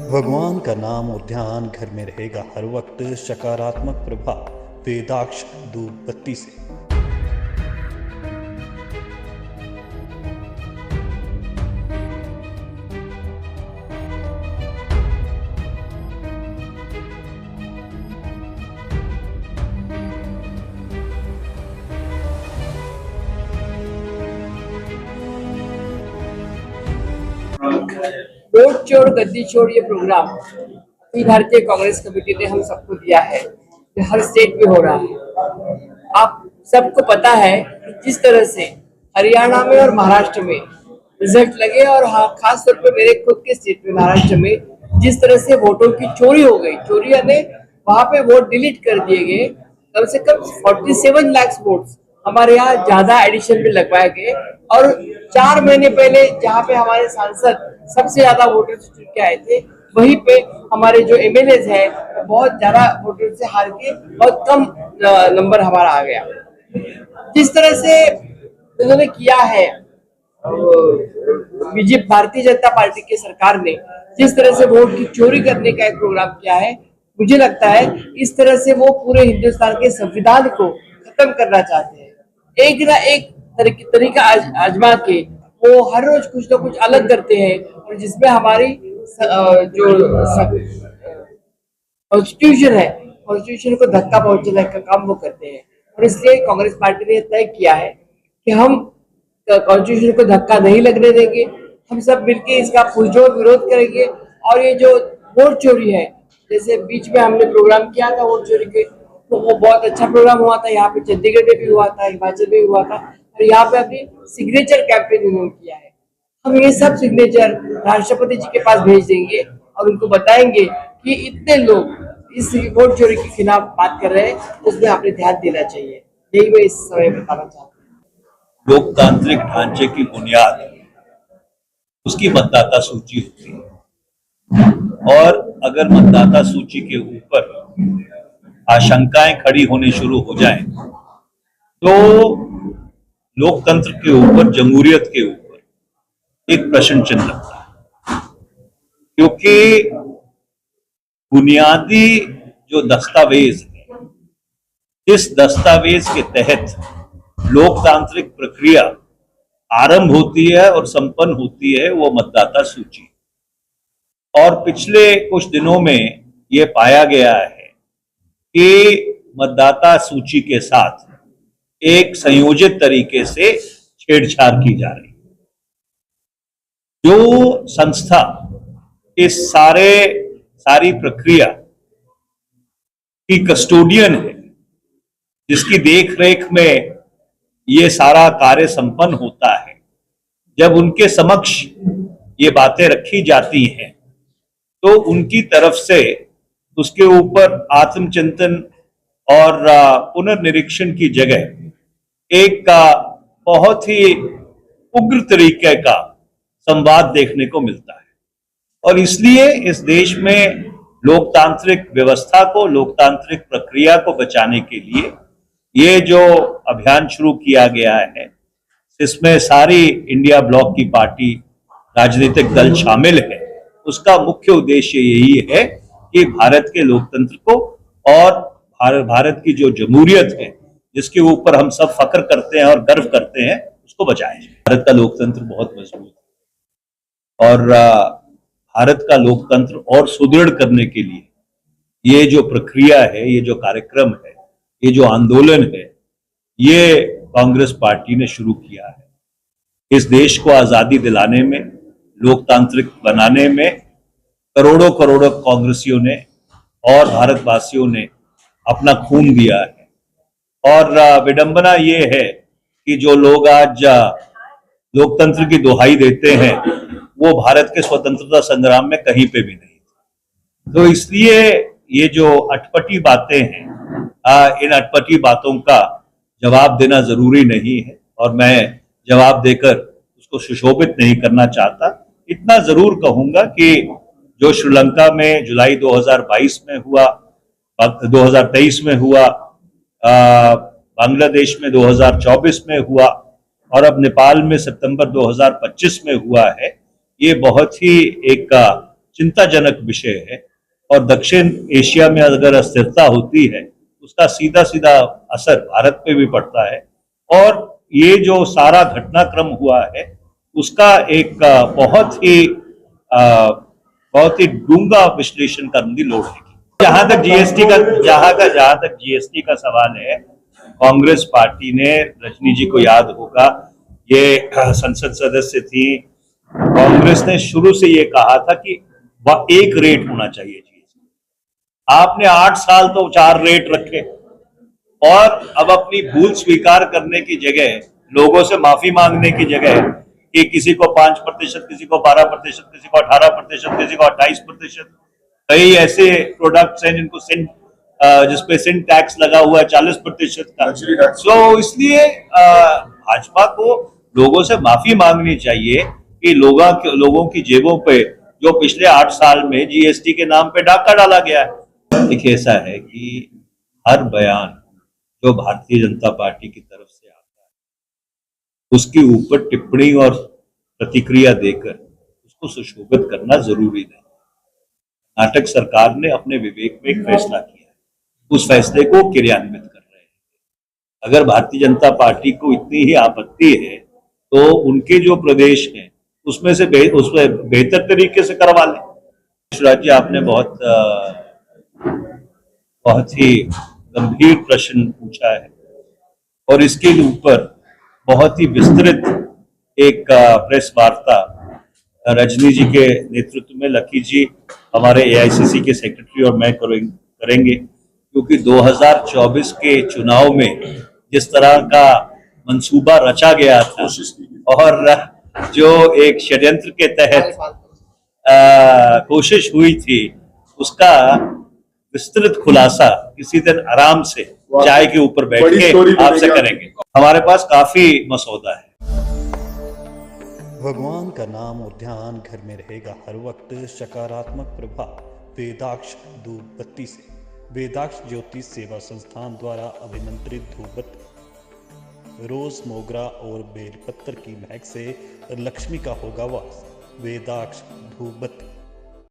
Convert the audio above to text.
भगवान का नाम और ध्यान घर में रहेगा हर वक्त सकारात्मक प्रभाव। वेदाक्ष दूध बत्ती से। वोट चोर गद्दी चोर ये प्रोग्राम भारतीय कांग्रेस कमेटी ने हम सबको दिया है। ये हर स्टेट में हो रहा है। आप सबको पता है कि जिस तरह से हरियाणा में और महाराष्ट्र में रिजल्ट लगे और हाँ खास तौर पे मेरे खुद के स्टेट में महाराष्ट्र में जिस तरह से वोटों की चोरी हो गई, चोरिया ने वहां पे वोट डिलीट कर दिए गए। कम से कम 47 लाख वोट्स हमारे यहाँ ज्यादा एडिशन में लगवाए गए और 4 महीने पहले जहाँ पे हमारे सांसद सबसे ज्यादा वोटर से चुन के आए थे, वहीं पे हमारे जो एमएलए है बहुत ज्यादा वोटर से हार के बहुत कम नंबर हमारा आ गया। जिस तरह से उन्होंने किया है बीजेपी भारतीय जनता पार्टी की सरकार ने, जिस तरह से वोट की चोरी करने का एक प्रोग्राम किया है, मुझे लगता है इस तरह से वो पूरे हिंदुस्तान के संविधान को खत्म करना चाहते हैं। एक ना एक तरीका आजमा के वो हर रोज कुछ ना कुछ अलग करते हैं और जिसमें हमारी जो कॉन्स्टिट्यूशन है, कॉन्स्टिट्यूशन को धक्का पहुंचाने का काम वो करते हैं। और इसलिए कांग्रेस पार्टी ने तय किया है कि हम कॉन्स्टिट्यूशन को धक्का नहीं लगने देंगे। हम सब मिलकर इसका पुरजोर विरोध करेंगे। और ये जो वोट चोरी है, जैसे बीच में हमने प्रोग्राम किया था वोट चोरी के, तो वो बहुत अच्छा प्रोग्राम हुआ था। यहाँ पे चंडीगढ़ में भी हुआ था, हिमाचल में भी हुआ था और यहाँ पे अपनी सिग्नेचर कैंपेन उन्होंने किया है। हम ये सब सिग्नेचर राष्ट्रपति जी के पास भेज देंगे और उनको बताएंगे कि इतने लोग इस वोट चोरी के खिलाफ बात कर रहे हैं, उसमें आपने ध्यान देना चाहिए। यही मैं इस समय बताना चाहता हूँ। लोकतांत्रिक ढांचे की बुनियाद उसकी मतदाता सूची होती है और अगर मतदाता सूची के ऊपर आशंकाएं खड़ी होनी शुरू हो जाएं तो लोकतंत्र के ऊपर, जमहूरियत के ऊपर एक प्रश्न चिन्ह लगता है। क्योंकि बुनियादी जो दस्तावेज है, इस दस्तावेज के तहत लोकतांत्रिक प्रक्रिया आरंभ होती है और संपन्न होती है, वो मतदाता सूची। और पिछले कुछ दिनों में ये पाया गया है कि मतदाता सूची के साथ एक संयोजित तरीके से छेड़छाड़ की जा रही है। जो संस्था इस सारी प्रक्रिया की कस्टोडियन है, जिसकी देखरेख में ये सारा कार्य संपन्न होता है, जब उनके समक्ष ये बातें रखी जाती हैं तो उनकी तरफ से उसके ऊपर आत्मचिंतन और पुनर्निरीक्षण की जगह एक बहुत ही उग्र तरीके का संवाद देखने को मिलता है। और इसलिए इस देश में लोकतांत्रिक व्यवस्था को, लोकतांत्रिक प्रक्रिया को बचाने के लिए ये जो अभियान शुरू किया गया है, इसमें सारी इंडिया ब्लॉक की पार्टी, राजनीतिक दल शामिल है। उसका मुख्य उद्देश्य यही है कि भारत के लोकतंत्र को और भारत की जो जमहूरियत है, जिसके ऊपर हम सब फख्र करते हैं और गर्व करते हैं, उसको बचाया जाए। भारत का लोकतंत्र बहुत मजबूत है और भारत का लोकतंत्र और सुदृढ़ करने के लिए ये जो प्रक्रिया है, ये जो कार्यक्रम है, ये जो आंदोलन है, ये कांग्रेस पार्टी ने शुरू किया है। इस देश को आजादी दिलाने में, लोकतांत्रिक बनाने में करोड़ों करोड़ों कांग्रेसियों ने और भारतवासियों ने अपना खून दिया है। और विडंबना ये है कि जो लोग आज लोकतंत्र की दुहाई देते हैं, वो भारत के स्वतंत्रता संग्राम में कहीं पे भी नहीं। तो इसलिए ये जो अटपटी बातें हैं, इन अटपटी बातों का जवाब देना जरूरी नहीं है और मैं जवाब देकर उसको सुशोभित नहीं करना चाहता। इतना जरूर कहूंगा कि जो श्रीलंका में जुलाई 2022 में हुआ, 2023 में हुआ, बांग्लादेश में 2024 में हुआ और अब नेपाल में सितंबर 2025 में हुआ है, ये बहुत ही एक चिंताजनक विषय है और दक्षिण एशिया में अगर अस्थिरता होती है उसका सीधा सीधा असर भारत पे भी पड़ता है और ये जो सारा घटनाक्रम हुआ है उसका एक बहुत ही डूंगा विश्लेषण करने की लोड़ है। जहां तक जीएसटी का सवाल है, कांग्रेस पार्टी ने, रजनी जी को याद होगा, ये संसद सदस्य थी, कांग्रेस ने शुरू से ये कहा था कि वह एक रेट होना चाहिए जीएसटी। आपने 8 साल तो 4 रेट रखे और अब अपनी भूल स्वीकार करने की जगह, लोगों से माफी मांगने की जगह कि किसी को 5%, किसी को 12%, किसी को 18%, किसी को 28%, कई ऐसे प्रोडक्ट्स हैं जिनको जिसपे सिन टैक्स लगा हुआ है 40% का। सो इसलिए भाजपा को लोगों से माफी मांगनी चाहिए कि लोगों की जेबों पे जो पिछले 8 साल में जीएसटी के नाम पे डाका डाला गया है। देखिए, ऐसा है कि हर बयान जो भारतीय जनता पार्टी की तरफ से आता है उसके ऊपर टिप्पणी और प्रतिक्रिया देकर उसको सुशोभित करना जरूरी नहीं। कर्नाटक सरकार ने अपने विवेक में एक फैसला किया है, उस फैसले को क्रियान्वित कर रहे हैं। अगर भारतीय जनता पार्टी को इतनी ही आपत्ति है तो उनके जो प्रदेश हैं उसमें बेहतर तरीके से करवा लें। शिवराज जी, आपने बहुत ही गंभीर प्रश्न पूछा है और इसके ऊपर बहुत ही विस्तृत एक प्रेस वार्ता रजनी जी के नेतृत्व में लकी जी, हमारे एआईसीसी के सेक्रेटरी और मैं करेंगे, क्योंकि 2024 के चुनाव में जिस तरह का मंसूबा रचा गया था और जो एक षड्यंत्र के तहत कोशिश हुई थी उसका विस्तृत खुलासा किसी दिन आराम से चाय के ऊपर बैठ के आपसे करेंगे। हमारे पास काफी मसौदा है। भगवान का नाम और ध्यान घर में रहेगा हर वक्त, सकारात्मक प्रभाव वेदाक्ष धूप बत्ती से। वेदाक्ष ज्योतिष सेवा संस्थान द्वारा अभिमंत्रित धूप बत्ती रोज, मोगरा और बेलपत्र की महक से लक्ष्मी का होगा वास। वेदाक्ष धूप बत्ती।